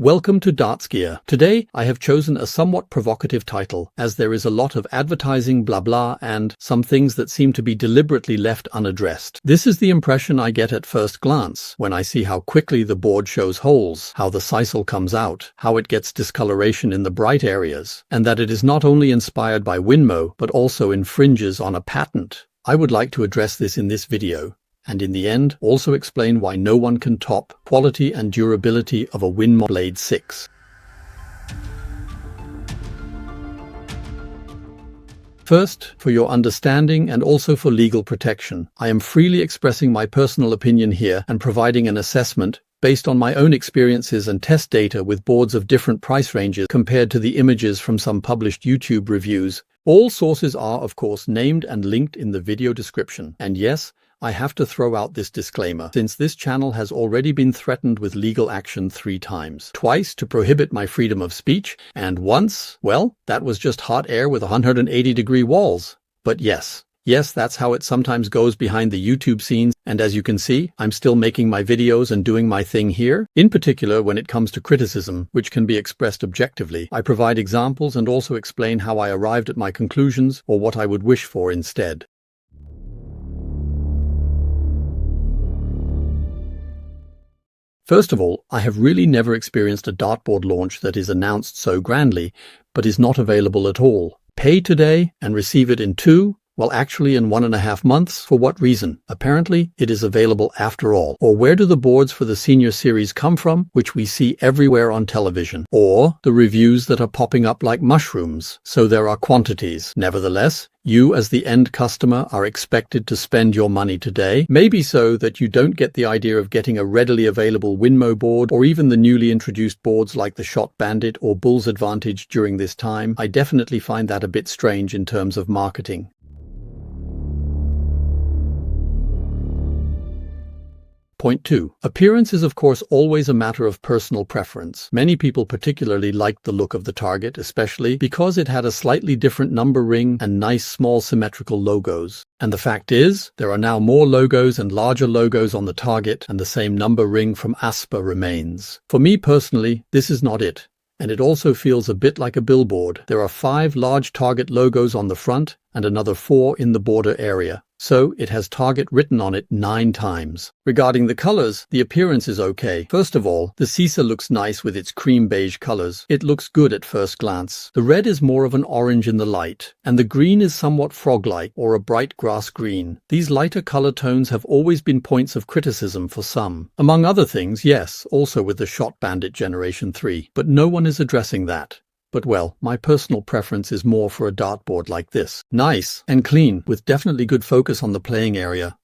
Welcome to Darts Gear. Today, I have chosen a somewhat provocative title, as there is a lot of advertising blah blah and some things that seem to be deliberately left unaddressed. This is the impression I get at first glance, when I see how quickly the board shows holes, how the sisal comes out, how it gets discoloration in the bright areas, and that it is not only inspired by Winmau, but also infringes on a patent. I would like to address this in this video, and in the end, also explain why no one can top quality and durability of a Winmau Blade 6. First, for your understanding and also for legal protection, I am freely expressing my personal opinion here and providing an assessment based on my own experiences and test data with boards of different price ranges compared to the images from some published YouTube reviews. All sources are, of course, named and linked in the video description. And yes, I have to throw out this disclaimer, since this channel has already been threatened with legal action 3 times. Twice to prohibit my freedom of speech, and once, well, that was just hot air with 180-degree walls. But yes, that's how it sometimes goes behind the YouTube scenes, and as you can see, I'm still making my videos and doing my thing here. In particular, when it comes to criticism, which can be expressed objectively, I provide examples and also explain how I arrived at my conclusions or what I would wish for instead. First of all, I have really never experienced a dartboard launch that is announced so grandly, but is not available at all. Pay today and receive it in 2, well actually in 1.5 months. For what reason? Apparently, it is available after all. Or where do the boards for the senior series come from, which we see everywhere on television? Or the reviews that are popping up like mushrooms, so there are quantities. Nevertheless, you as the end customer are expected to spend your money today, maybe so that you don't get the idea of getting a readily available Winmau board or even the newly introduced boards like the Shot Bandit or Bull's Advantage during this time. I definitely find that a bit strange in terms of marketing. Point 2. Appearance is of course always a matter of personal preference. Many people particularly liked the look of the target, especially because it had a slightly different number ring and nice small symmetrical logos. And the fact is, there are now more logos and larger logos on the target, and the same number ring from Aspa remains. For me personally, this is not it. And it also feels a bit like a billboard. There are 5 large target logos on the front and another 4 in the border area. So it has target written on it 9 times. Regarding the colors, the appearance is okay. First of all, the sisal looks nice with its cream beige colors. It looks good at first glance. The red is more of an orange in the light, and the green is somewhat frog-like or a bright grass green. These lighter color tones have always been points of criticism for some. Among other things, yes, also with the Shot Bandit Generation 3, but no one is addressing that. But well, my personal preference is more for a dartboard like this. Nice and clean, with definitely good focus on the playing area.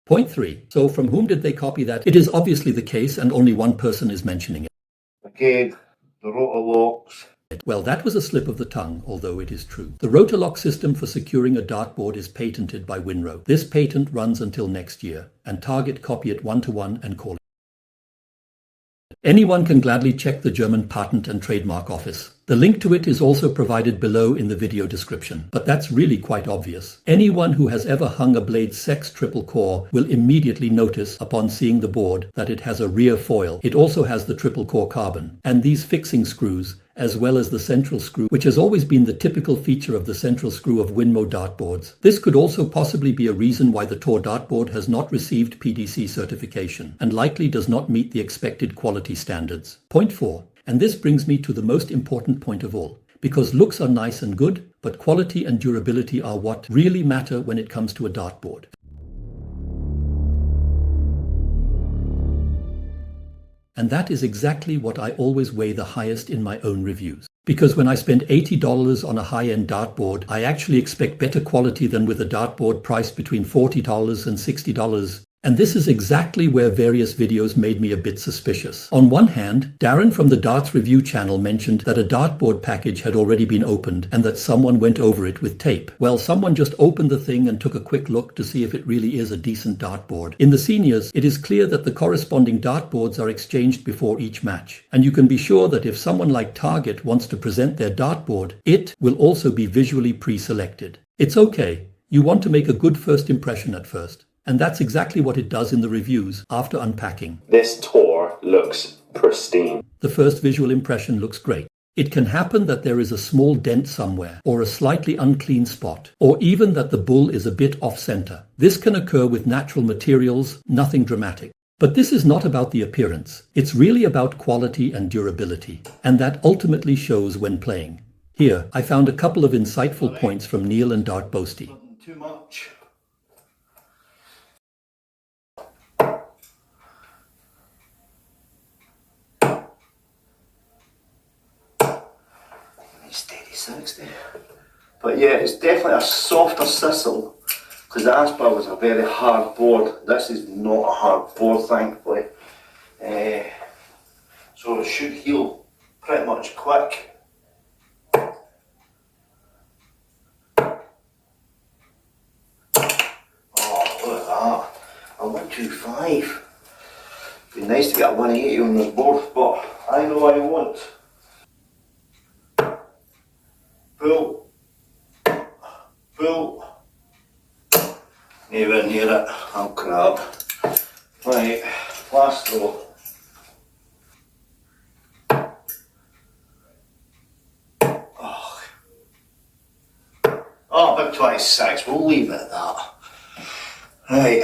Point 3. So from whom did they copy that? It is obviously the case and only one person is mentioning it. Again, the Rotalocks. Well, that was a slip of the tongue, although it is true. The Rotalock system for securing a dartboard is patented by Winmau. This patent runs until next year, and Target copy it 1-to-1 and call it. Anyone can gladly check the German Patent and Trademark Office. The link to it is also provided below in the video description, but that's really quite obvious. Anyone who has ever hung a Blade 6 triple core will immediately notice upon seeing the board that it has a rear foil. It also has the triple core carbon, and these fixing screws, as well as the central screw, which has always been the typical feature of the central screw of Winmau dartboards. This could also possibly be a reason why the TOR Dartboard has not received PDC certification, and likely does not meet the expected quality standards. Point 4. And this brings me to the most important point of all. Because looks are nice and good, but quality and durability are what really matter when it comes to a dartboard. And that is exactly what I always weigh the highest in my own reviews. Because when I spend $80 on a high-end dartboard, I actually expect better quality than with a dartboard priced between $40 and $60. And this is exactly where various videos made me a bit suspicious. On one hand, Darren from the Darts Review channel mentioned that a dartboard package had already been opened and that someone went over it with tape. Well, someone just opened the thing and took a quick look to see if it really is a decent dartboard. In the seniors, it is clear that the corresponding dartboards are exchanged before each match. And you can be sure that if someone like Target wants to present their dartboard, it will also be visually pre-selected. It's okay. You want to make a good first impression at first. And that's exactly what it does in the reviews after unpacking. This TOR looks pristine. The first visual impression looks great. It can happen that there is a small dent somewhere, or a slightly unclean spot, or even that the bull is a bit off-center. This can occur with natural materials, nothing dramatic. But this is not about the appearance. It's really about quality and durability, and that ultimately shows when playing. Here, I found a couple of insightful points from Neil and Dart Postie. Nothing too much. Steady 60. But yeah, it's definitely a softer sisal, because the Asper was a very hard board. This is not a hard board, thankfully. So it should heal pretty much quick. Oh, look at that. A 125. Be nice to get a 180 on this board, but I know I won't. Pull. Pull. Nowhere near it. Oh crap. Right, last throw. Oh, big 26. We'll leave it at that. Right,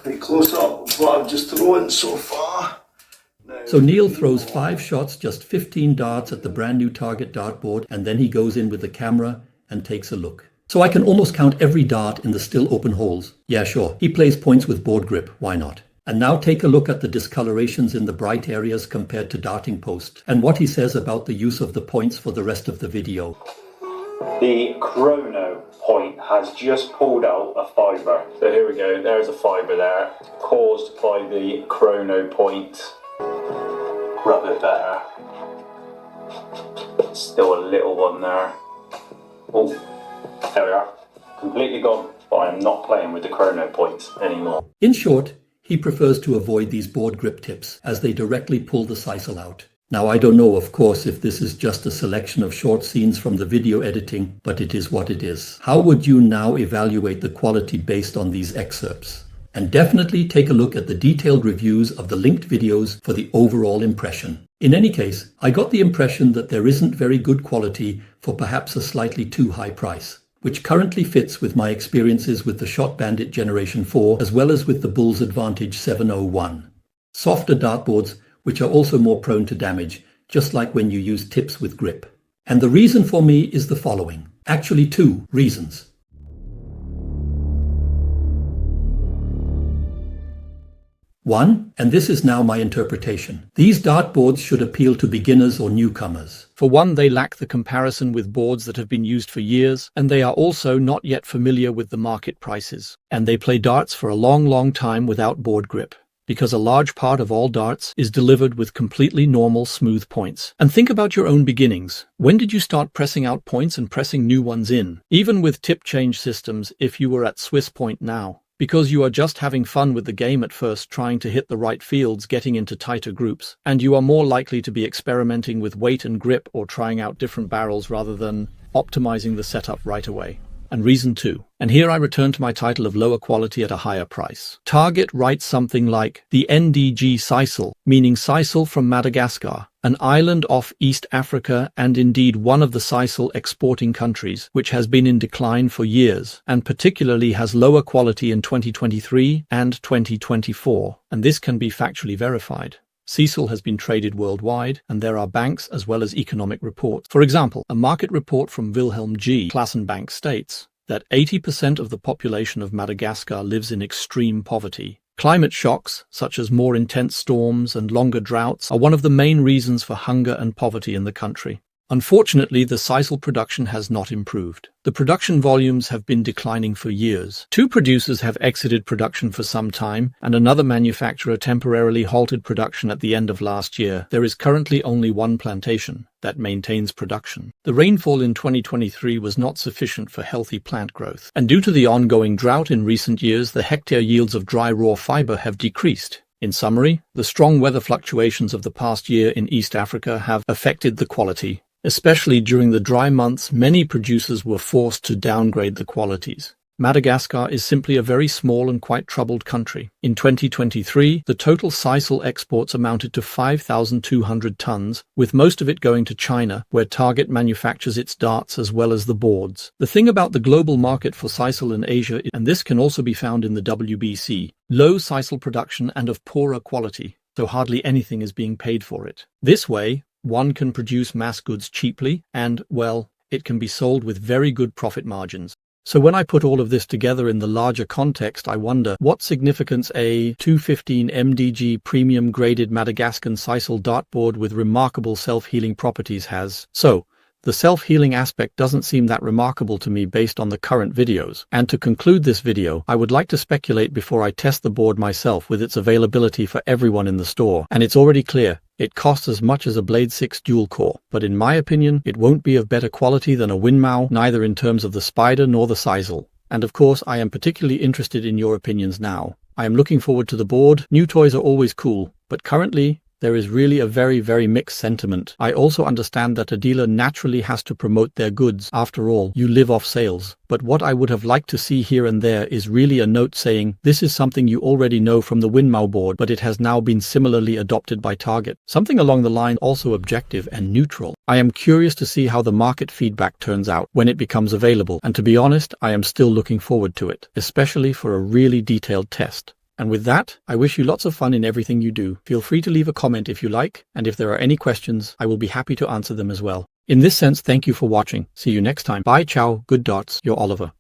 pretty close up with what I've just thrown so far. So Neil throws 5 shots, just 15 darts at the brand new target dartboard, and then he goes in with the camera and takes a look. So I can almost count every dart in the still open holes. Yeah, sure, he plays points with board grip, why not? And now take a look at the discolorations in the bright areas compared to darting post, and what he says about the use of the points for the rest of the video. The chrono point has just pulled out a fibre. So here we go, there's a fibre there, caused by the chrono point. Rub it better. Still a little one there. Oh, there we are. Completely gone, but I'm not playing with the chrono points anymore. In short, he prefers to avoid these board grip tips as they directly pull the sisal out. Now I don't know, of course, if this is just a selection of short scenes from the video editing, but it is what it is. How would you now evaluate the quality based on these excerpts? And definitely take a look at the detailed reviews of the linked videos for the overall impression. In any case, I got the impression that there isn't very good quality for perhaps a slightly too high price, which currently fits with my experiences with the Shot Bandit Generation 4 as well as with the Bull's Advantage 701. Softer dartboards which are also more prone to damage, just like when you use tips with grip. And the reason for me is the following. Actually, 2 reasons. One, and this is now my interpretation, these dartboards should appeal to beginners or newcomers. For one, they lack the comparison with boards that have been used for years, and they are also not yet familiar with the market prices. And they play darts for a long time without board grip, because a large part of all darts is delivered with completely normal, smooth points. And think about your own beginnings. When did you start pressing out points and pressing new ones in? Even with tip change systems, if you were at Swiss point now. Because you are just having fun with the game at first, trying to hit the right fields, getting into tighter groups, and you are more likely to be experimenting with weight and grip or trying out different barrels rather than optimizing the setup right away. And reason 2. And here I return to my title of lower quality at a higher price. Target writes something like the NDG sisal, meaning sisal from Madagascar, an island off East Africa and indeed one of the sisal exporting countries, which has been in decline for years and particularly has lower quality in 2023 and 2024. And this can be factually verified. Sisal has been traded worldwide, and there are banks as well as economic reports. For example, a market report from Wilhelm G. Klassenbank states that 80% of the population of Madagascar lives in extreme poverty. Climate shocks, such as more intense storms and longer droughts, are one of the main reasons for hunger and poverty in the country. Unfortunately, the sisal production has not improved. The production volumes have been declining for years. 2 producers have exited production for some time, and another manufacturer temporarily halted production at the end of last year. There is currently only one plantation that maintains production. The rainfall in 2023 was not sufficient for healthy plant growth, and due to the ongoing drought in recent years, the hectare yields of dry raw fiber have decreased. In summary, the strong weather fluctuations of the past year in East Africa have affected the quality. Especially during the dry months, many producers were forced to downgrade the qualities. Madagascar is simply a very small and quite troubled country. In 2023, the total sisal exports amounted to 5,200 tons, with most of it going to China, where Target manufactures its darts as well as the boards. The thing about the global market for sisal in Asia, and this can also be found in the WBC, low sisal production and of poorer quality, so hardly anything is being paid for it. This way, one can produce mass goods cheaply and, well, it can be sold with very good profit margins. So when I put all of this together in the larger context, I wonder what significance a 215 MDG premium graded Madagascan sisal dartboard with remarkable self-healing properties has. So, the self-healing aspect doesn't seem that remarkable to me based on the current videos. And to conclude this video, I would like to speculate before I test the board myself with its availability for everyone in the store. And it's already clear, it costs as much as a Blade 6 dual core, but in my opinion, it won't be of better quality than a Winmau, neither in terms of the spider nor the sisal. And of course, I am particularly interested in your opinions now. I am looking forward to the board. New toys are always cool, but currently, there is really a very mixed sentiment. I also understand that a dealer naturally has to promote their goods. After all, you live off sales. But what I would have liked to see here and there is really a note saying, this is something you already know from the Winmau board, but it has now been similarly adopted by Target. Something along the line also objective and neutral. I am curious to see how the market feedback turns out when it becomes available. And to be honest, I am still looking forward to it, especially for a really detailed test. And with that, I wish you lots of fun in everything you do. Feel free to leave a comment if you like, and if there are any questions, I will be happy to answer them as well. In this sense, thank you for watching. See you next time. Bye, ciao, good darts, your Oliver.